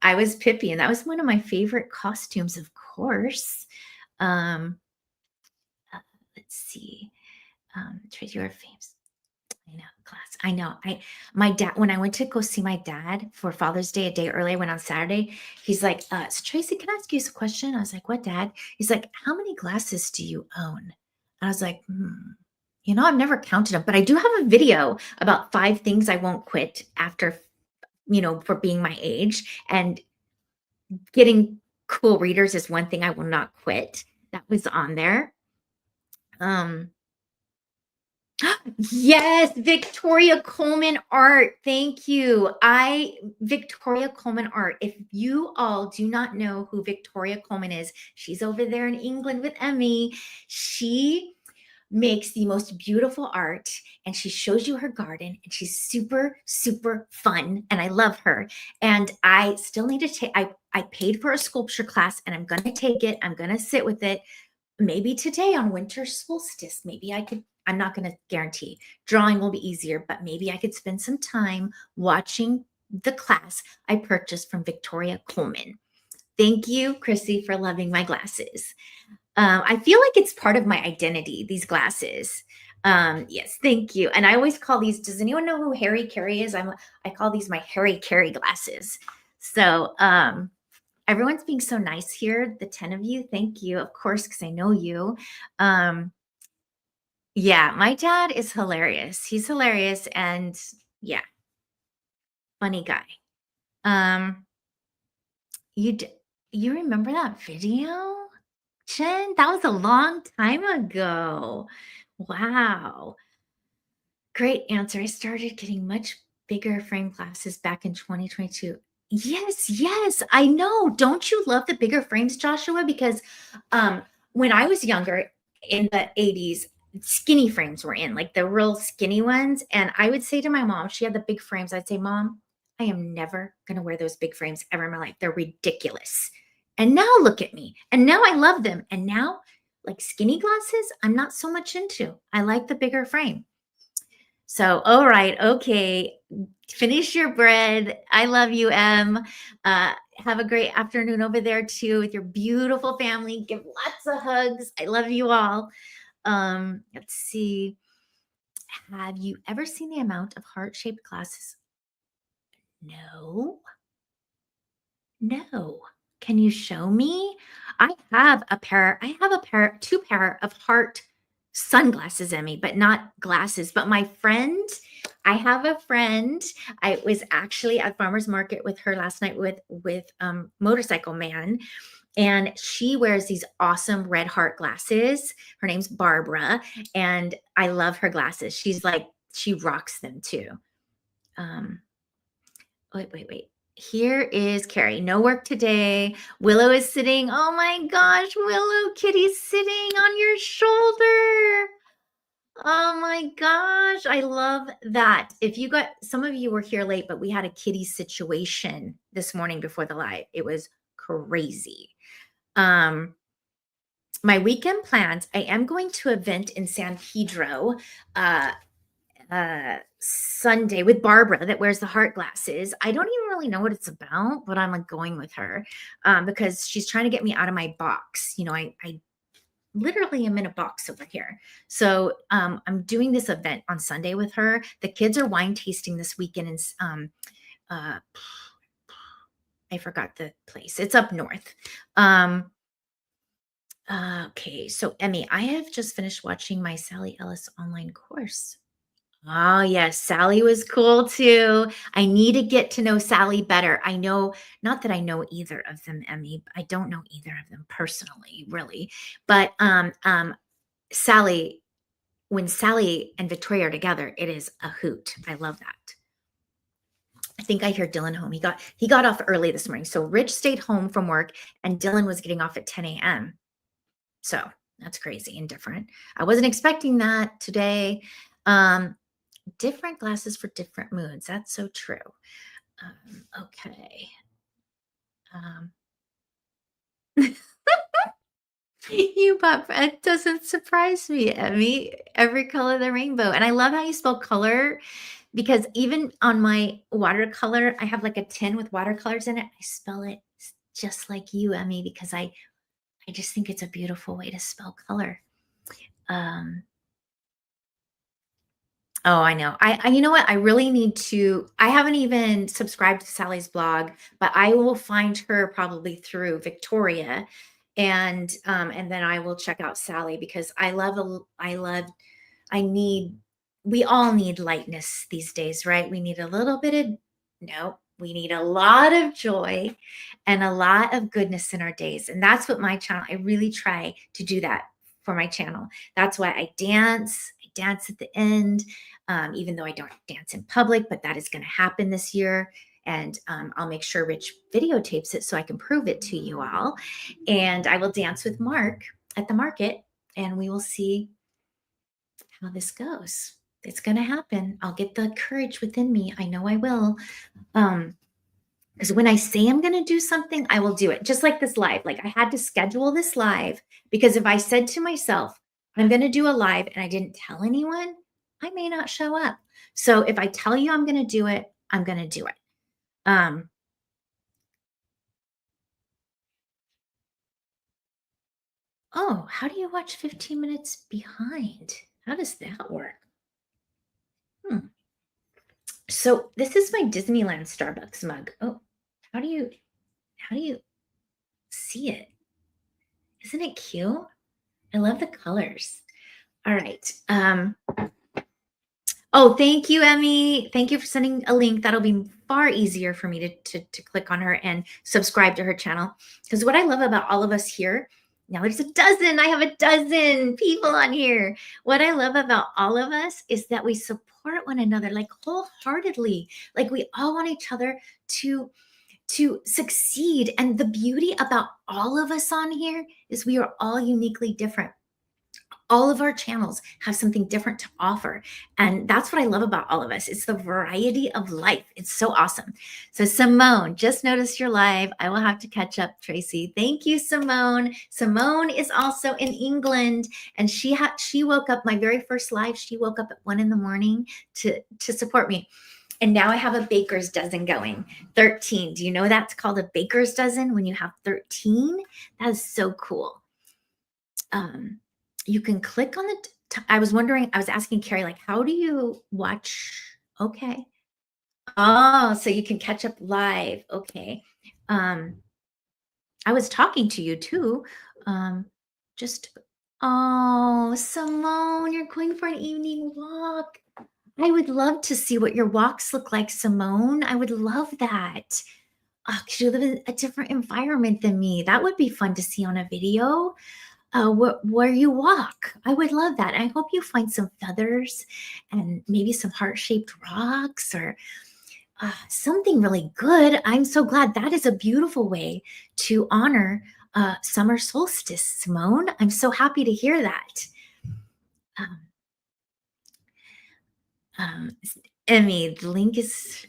Speaker 1: I was Pippi, and that was one of my favorite costumes, of course. Let's see. Trace your fames. I know, class. I know. My dad, when I went to go see my dad for Father's Day, a day early, I went on Saturday. He's like, so Tracy, can I ask you a question? I was like, what, Dad? He's like, how many glasses do you own? And I was like, I've never counted them, but I do have a video about 5 things I won't quit after, for being my age, and getting cool readers is one thing I will not quit. That was on there. Yes, Victoria Coleman art. Thank you. Victoria Coleman art. If you all do not know who Victoria Coleman is, she's over there in England with Emmy. She makes the most beautiful art, and she shows you her garden, and she's super, super fun. And I love her. And I still need to take, I paid for a sculpture class, and I'm going to take it. I'm going to sit with it. Maybe today on winter solstice, I'm not going to guarantee drawing will be easier, but maybe I could spend some time watching the class I purchased from Victoria Coleman. Thank you, Chrissy, for loving my glasses. I feel like it's part of my identity, these glasses. Yes, thank you. And I always call these, does anyone know who Harry Carey is? I call these my Harry Carey glasses. So, everyone's being so nice here. The 10 of you, thank you, of course, because I know you. Yeah, my dad is hilarious. He's hilarious, and yeah, funny guy. You remember that video, Jen? That was a long time ago. Wow. Great answer. I started getting much bigger frame glasses back in 2022. Yes, I know. Don't you love the bigger frames, Joshua? Because when I was younger in the 80s, skinny frames were in, like the real skinny ones. And I would say to my mom, she had the big frames. I'd say, Mom, I am never going to wear those big frames ever in my life. They're ridiculous. And now look at me. And now I love them. And now, like skinny glasses, I'm not so much into. I like the bigger frame. So, all right, okay. Finish your bread. I love you, Em. Have a great afternoon over there too with your beautiful family. Give lots of hugs. I love you all. Let's see. Have you ever seen the amount of heart-shaped glasses? No. No. Can you show me? I have a pair, two pair of heart sunglasses, Emmy, but not glasses. But my friend, I have a friend. I was actually at farmer's market with her last night with Motorcycle Man, and she wears these awesome red heart glasses. Her name's Barbara, and I love her glasses. She's like, she rocks them too. Um, wait. Here is Carrie. No work today. Willow is sitting. Oh my gosh, Willow, Kitty's sitting on your shoulder. Oh my gosh, I love that. If you got, some of you were here late, but we had a kitty situation this morning before the live. It was crazy. My weekend plans, I am going to an event in San Pedro. Sunday with Barbara that wears the heart glasses. I don't even really know what it's about, but I'm like going with her because she's trying to get me out of my box. You know, I literally am in a box over here. So I'm doing this event on Sunday with her. The kids are wine tasting this weekend and I forgot the place. It's up north. Okay, so Emmy, I have just finished watching my Sally Ellis online course. Oh, yes, Sally was cool too. I need to get to know Sally better. I know, not that I know either of them, Emmy. I don't know either of them personally, really. But Sally, when Sally and Victoria are together, it is a hoot. I love that. I think I hear Dylan home. He got off early this morning. So Rich stayed home from work and Dylan was getting off at 10 a.m. So that's crazy and different. I wasn't expecting that today. Different glasses for different moods. That's so true. Okay. You bought, it doesn't surprise me, Emmy. Every color of the rainbow. And I love how you spell color because even on my watercolor, I have like a tin with watercolors in it. I spell it just like you, Emmy, because I just think it's a beautiful way to spell color. Oh, I know. You know what? I really need to. I haven't even subscribed to Sally's blog, but I will find her probably through Victoria, and then I will check out Sally because I need. We all need lightness these days, right? We need a little bit of no. We need a lot of joy and a lot of goodness in our days, and that's what my channel. I really try to do that for my channel. That's why I dance. I dance at the end even though I don't dance in public, but that is going to happen this year. And I'll make sure Rich videotapes it so I can prove it to you all. And I will dance with Mark at the market and we will see how this goes. It's going to happen. I'll get the courage within me. I know I will. Because when I say I'm going to do something, I will do it. Just like this live. Like I had to schedule this live because if I said to myself, I'm going to do a live and I didn't tell anyone, I may not show up. So if I tell you I'm going to do it, I'm going to do it. Oh, how do you watch 15 minutes behind? How does that work? So this is my Disneyland Starbucks mug. Oh, how do you see it? Isn't it cute? I love the colors. All right. Oh, thank you, Emmy. Thank you for sending a link. That'll be far easier for me to click on her and subscribe to her channel. Because what I love about all of us here, now there's a dozen, I have a dozen people on here. What I love about all of us is that we support one another like wholeheartedly. Like we all want each other to succeed. And the beauty about all of us on here is we are all uniquely different. All of our channels have something different to offer. And that's what I love about all of us. It's the variety of life. It's so awesome. So, Simone, just noticed you're live. I will have to catch up, Tracy. Thank you, Simone. Simone is also in England, and she woke up my very first live. She woke up at 1 in the morning to support me. And now I have a baker's dozen going. 13. Do you know that's called a baker's dozen when you have 13? That is so cool. You can click on I was wondering, I was asking Carrie, like, how do you watch? Okay. Oh, so you can catch up live. Okay. I was talking to you too. Just, oh, Simone, you're going for an evening walk. I would love to see what your walks look like, Simone. I would love that. Oh, 'cause you live in a different environment than me. That would be fun to see on a video. Where you walk. I would love that. I hope you find some feathers and maybe some heart-shaped rocks or something really good. I'm so glad. That is a beautiful way to honor summer solstice, Simone. I'm so happy to hear that. Um, um, Emmy, the link is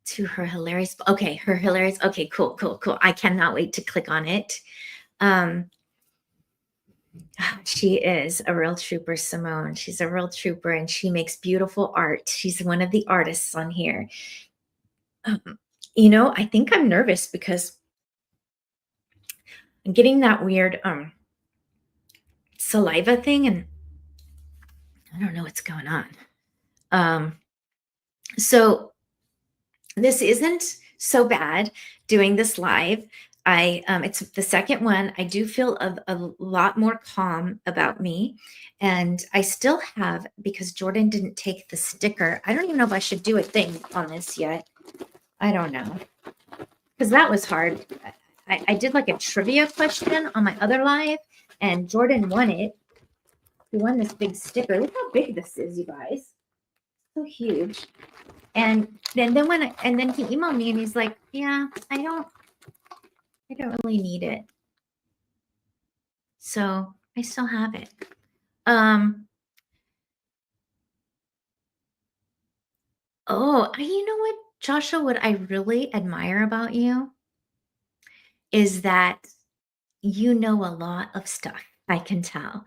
Speaker 1: to her hilarious. Okay, her hilarious. Okay, cool, cool, cool. I cannot wait to click on it. She is a real trooper, Simone. She's a real trooper, and she makes beautiful art. She's one of the artists on here. I think I'm nervous because I'm getting that weird saliva thing, and I don't know what's going on. So this isn't so bad doing this live. It's the second one. I do feel a lot more calm about me, and I still have, because Jordan didn't take the sticker. I don't even know if I should do a thing on this yet. I don't know, because that was hard. I did like a trivia question on my other live, and Jordan won it. He won this big sticker. Look how big this is, you guys. So huge. And then he emailed me and he's like, yeah, I don't really need it. So I still have it. You know what, Joshua, what I really admire about you is that you know a lot of stuff. I can tell.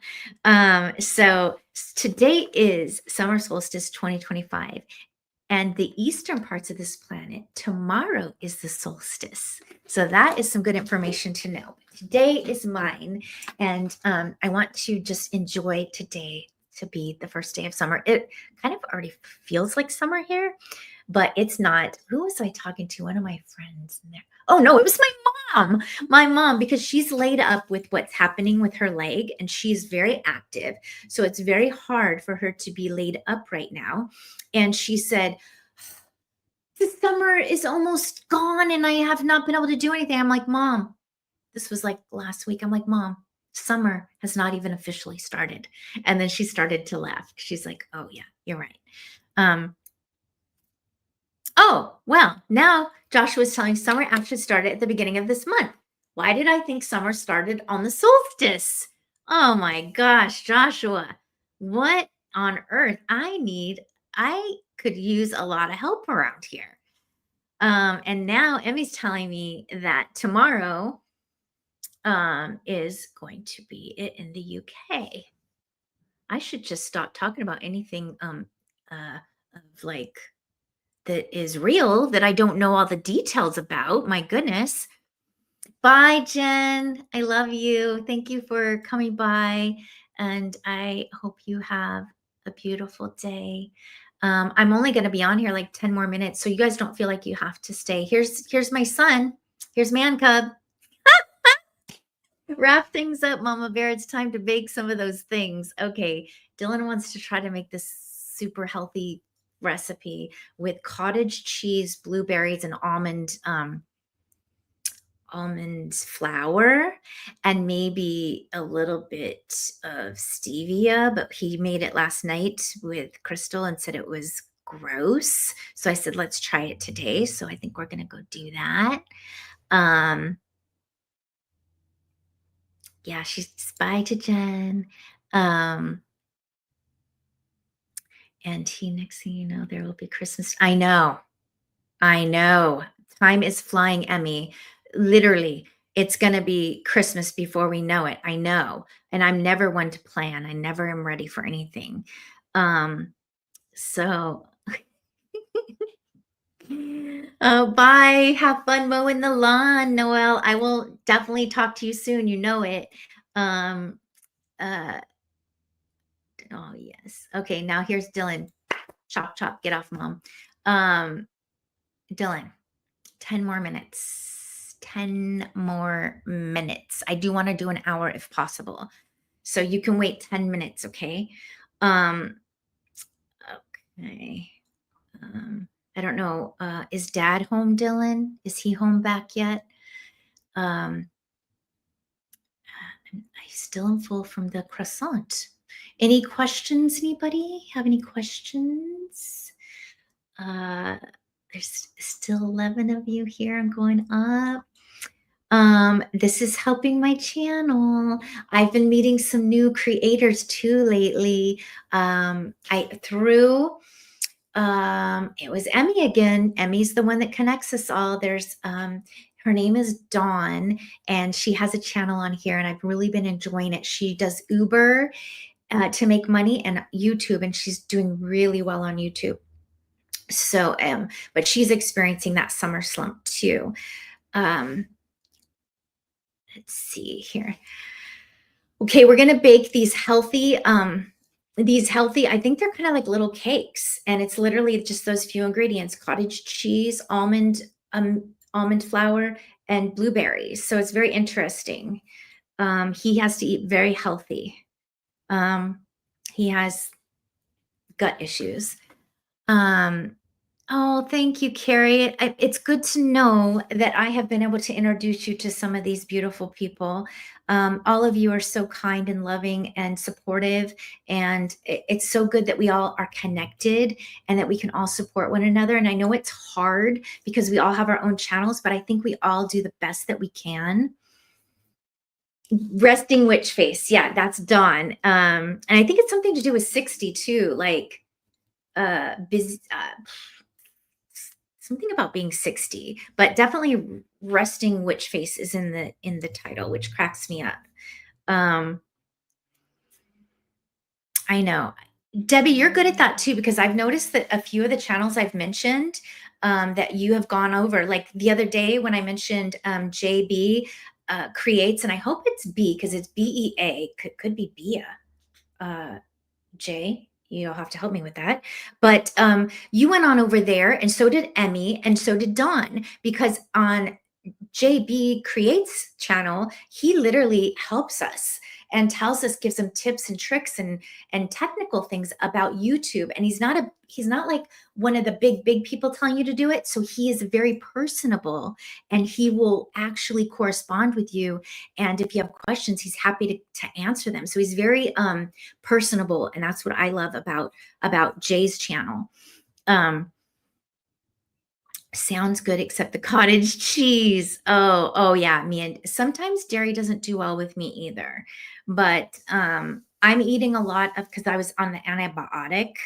Speaker 1: So today is summer solstice 2025. And the eastern parts of this planet, tomorrow is the solstice. So that is some good information to know. Today is mine. And I want to just enjoy today to be the first day of summer. It kind of already feels like summer here, but it's not. Who was I talking to? One of my friends in there. Oh, no, it was my mom, because she's laid up with what's happening with her leg and she's very active. So it's very hard for her to be laid up right now. And she said, the summer is almost gone and I have not been able to do anything. I'm like, Mom, this was like last week. I'm like, Mom, summer has not even officially started. And then she started to laugh. She's like, oh, yeah, you're right. Oh, well, now Joshua was telling summer actually started at the beginning of this month. Why did I think summer started on the solstice? Oh my gosh, Joshua, what on earth? I could use a lot of help around here. And now Emmy's telling me that tomorrow is going to be it in the UK. I should just stop talking about anything of like that is real that I don't know all the details about. My goodness. Bye, Jen. I love you. Thank you for coming by. And I hope you have a beautiful day. I'm only going to be on here like 10 more minutes, so you guys don't feel like you have to stay. Here's my son. Here's Man Cub. Wrap things up, Mama Bear. It's time to bake some of those things. Okay, Dylan wants to try to make this super healthy recipe with cottage cheese, blueberries, and almond flour, and maybe a little bit of stevia. But he made it last night with Crystal and said it was gross. So I said, let's try it today. So I think we're going to go do that. Yeah, she's bye to Jen. Um, and next thing you know, there will be Christmas. I know. I know. Time is flying, Emmy. Literally, it's going to be Christmas before we know it. I know. And I'm never one to plan. I never am ready for anything. So oh, bye. Have fun mowing the lawn, Noel. I will definitely talk to you soon. You know it. Um, uh, oh yes. Okay, now here's Dylan. Chop chop, get off, mom. Dylan, 10 more minutes. 10 more minutes. I do want to do an hour if possible. So you can wait 10 minutes, okay? Um, okay. I don't know. Is dad home, Dylan? Is he home back yet? I still am full from the croissant. Any questions, anybody? Have any questions? There's still 11 of you here. I'm going up. This is helping my channel. I've been meeting some new creators too lately. It was Emmy again. Emmy's the one that connects us all. There's her name is Dawn, and she has a channel on here, and I've really been enjoying it. She does Uber to make money and YouTube, and she's doing really well on YouTube. So, but she's experiencing that summer slump too. Let's see here. Okay, we're gonna bake these healthy, I think they're kind of like little cakes, and it's literally just those few ingredients: cottage cheese, almond flour, and blueberries. So it's very interesting. He has to eat very healthy. He has gut issues. Oh, thank you, Carrie. It's good to know that I have been able to introduce you to some of these beautiful people. All of you are so kind and loving and supportive, and it's so good that we all are connected and that we can all support one another. And I know it's hard because we all have our own channels, but I think we all do the best that we can. Resting witch face. Yeah, that's Dawn. And I think it's something to do with 60 too, like busy. Something about being 60, but definitely resting witch face is in the title, which cracks me up. I know. Debbie, you're good at that too, because I've noticed that a few of the channels I've mentioned that you have gone over, like the other day when I mentioned JB creates, and I hope it's B because it's BEA, could be Bia. Jay, you'll have to help me with that. But you went on over there, and so did Emmy, and so did Dawn, because on JB Creates channel, he literally helps us and tells us, gives them tips and tricks and technical things about YouTube. And he's not like one of the big people telling you to do it. So he is very personable, and he will actually correspond with you. And if you have questions, he's happy to answer them. So he's very personable, and that's what I love about Jay's channel. Sounds good, except the cottage cheese. Oh yeah, me, and sometimes dairy doesn't do well with me either. But I'm eating a lot of, because I was on the antibiotic.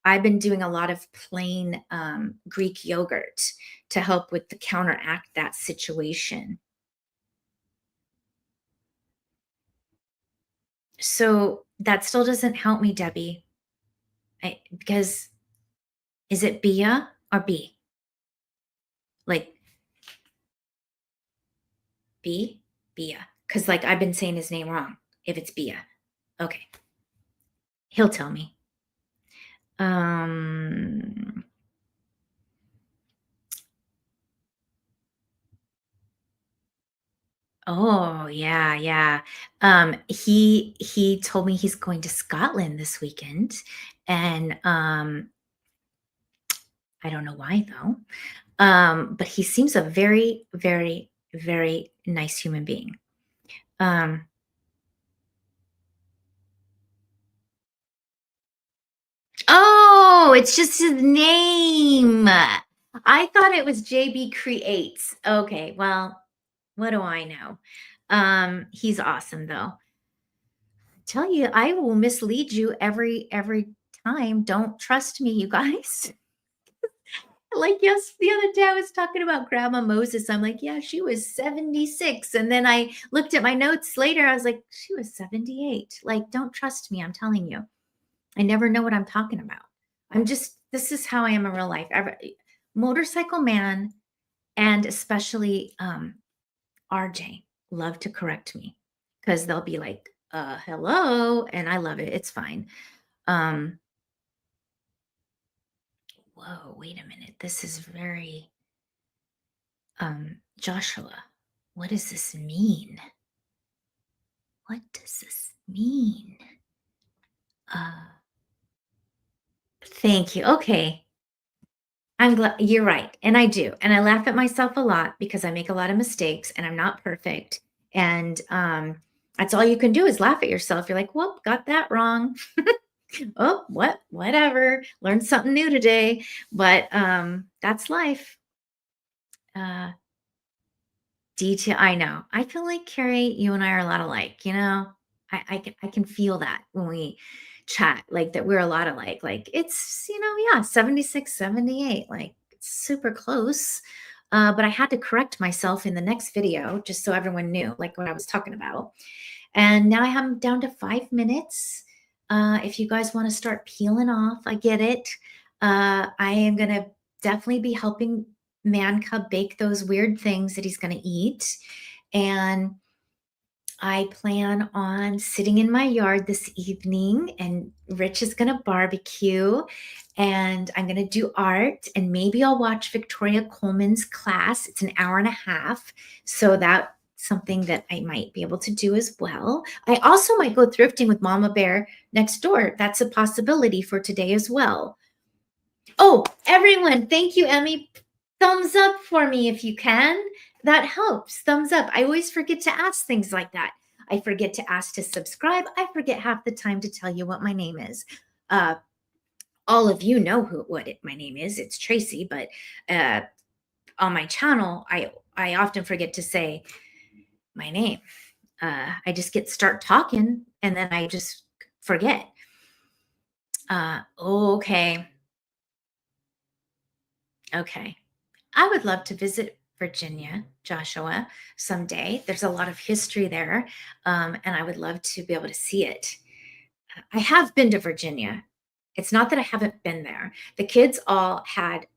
Speaker 1: I've been doing a lot of plain Greek yogurt to help with the counteract that situation. So that still doesn't help me, Debbie. Because is it Bia or B? Like B? Bia. Because like I've been saying his name wrong. If it's Bia. Okay. He'll tell me. Oh yeah, yeah. He told me he's going to Scotland this weekend, and I don't know why though. But he seems a very, very, very nice human being. Oh, it's just his name. I thought it was JB Creates. Okay, well, what do I know? He's awesome though. Tell you, I will mislead you every time. Don't trust me, you guys. Like, yes, the other day I was talking about Grandma Moses. I'm like, yeah, she was 76. And then I looked at my notes later. I was like, she was 78. Like, don't trust me. I'm telling you. I never know what I'm talking about. This is how I am in real life. Motorcycle man and especially RJ love to correct me because they'll be like, hello. And I love it. It's fine. Um, whoa, wait a minute. This is very, Joshua, what does this mean? What does this mean? Uh, thank you. Okay. I'm glad you're right. And I do. And I laugh at myself a lot because I make a lot of mistakes and I'm not perfect. And that's all you can do is laugh at yourself. You're like, well, got that wrong. Oh, whatever. Learned something new today. But that's life. Uh detail. I know. I feel like Carrie, you and I are a lot alike, you know? I can feel that when we chat, like that we're a lot alike. Like it's, yeah, 76, 78. Like it's super close. But I had to correct myself in the next video just so everyone knew like what I was talking about. And now I am down to 5 minutes. If you guys want to start peeling off, I get it. I am gonna definitely be helping Man Cub bake those weird things that he's going to eat. And I plan on sitting in my yard this evening, and Rich is going to barbecue, and I'm going to do art, and maybe I'll watch Victoria Coleman's class. It's an hour and a half. So that's something that I might be able to do as well. I also might go thrifting with Mama Bear next door. That's a possibility for today as well. Oh, everyone, thank you, Emmy. Thumbs up for me if you can. That helps. Thumbs up. I always forget to ask things like that. I forget to ask to subscribe. I forget half the time to tell you what my name is. Uh, all of you know my name is. It's Tracy, but on my channel, I often forget to say my name. I just start talking and then I just forget. Okay. Okay. I would love to visit Virginia, Joshua, someday. There's a lot of history there, and I would love to be able to see it. I have been to Virginia. It's not that I haven't been there. The kids all had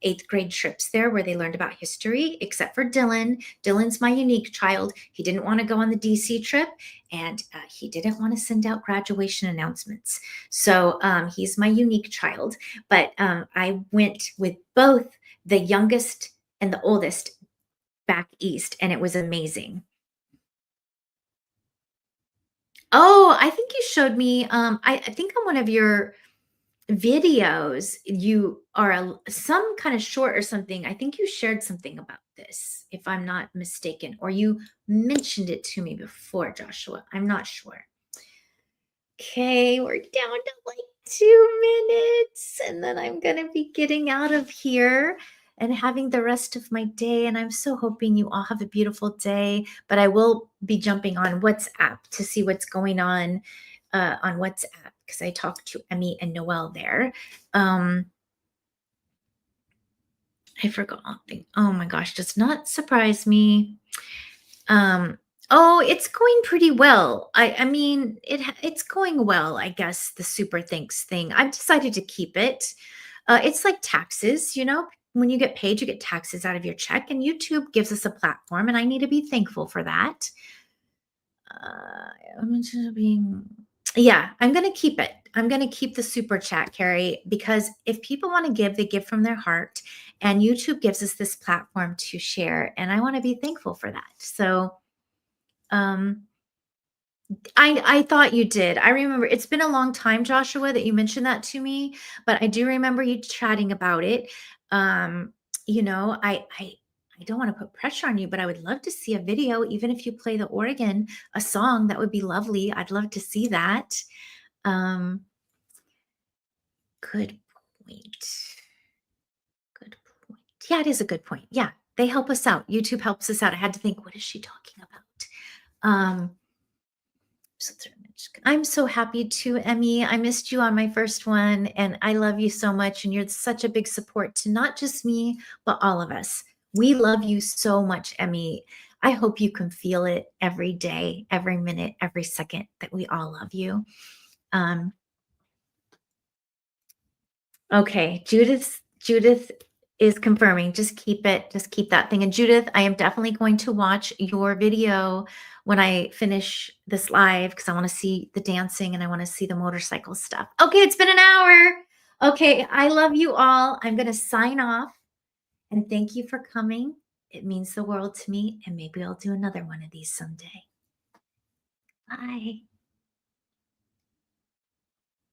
Speaker 1: eighth grade trips there where they learned about history, except for Dylan. Dylan's my unique child. He didn't want to go on the DC trip, and he didn't want to send out graduation announcements. So he's my unique child. But I went with both the youngest and the oldest back east, and it was amazing. Oh, I think you showed me. I think on one of your videos, you are some kind of short or something. I think you shared something about this, if I'm not mistaken, or you mentioned it to me before, Joshua. I'm not sure. Okay, we're down to like 2 minutes, and then I'm going to be getting out of here and having the rest of my day. And I'm so hoping you all have a beautiful day. But I will be jumping on WhatsApp to see what's going on WhatsApp because I talked to Emmy and Noelle there. I forgot. Oh my gosh, does not surprise me. Oh, it's going pretty well. I mean, it's going well, I guess, the super thanks thing. I've decided to keep it. It's like taxes, when you get paid, you get taxes out of your check, and YouTube gives us a platform, and I need to be thankful for that. Yeah, I'm going to keep it. I'm going to keep the super chat, Carrie, because if people want to give, they give from their heart, and YouTube gives us this platform to share, and I want to be thankful for that. So, I thought you did. I remember it's been a long time, Joshua, that you mentioned that to me, but I do remember you chatting about it. I don't want to put pressure on you, but I would love to see a video, even if you play the organ, a song, that would be lovely. I'd love to see that. Um, good point. Good point. Yeah, it is a good point. Yeah, they help us out. YouTube helps us out. I had to think, what is she talking about? Um, I'm so happy too, Emmy. I missed you on my first one, and I love you so much. And you're such a big support to not just me, but all of us. We love you so much, Emmy. I hope you can feel it every day, every minute, every second that we all love you. Um, okay, Judith is confirming. Just keep it, just keep that thing. And Judith, I am definitely going to watch your video when I finish this live because I want to see the dancing and I want to see the motorcycle stuff. Okay, it's been an hour. Okay, I love you all. I'm going to sign off and thank you for coming. It means the world to me, and maybe I'll do another one of these someday. Bye.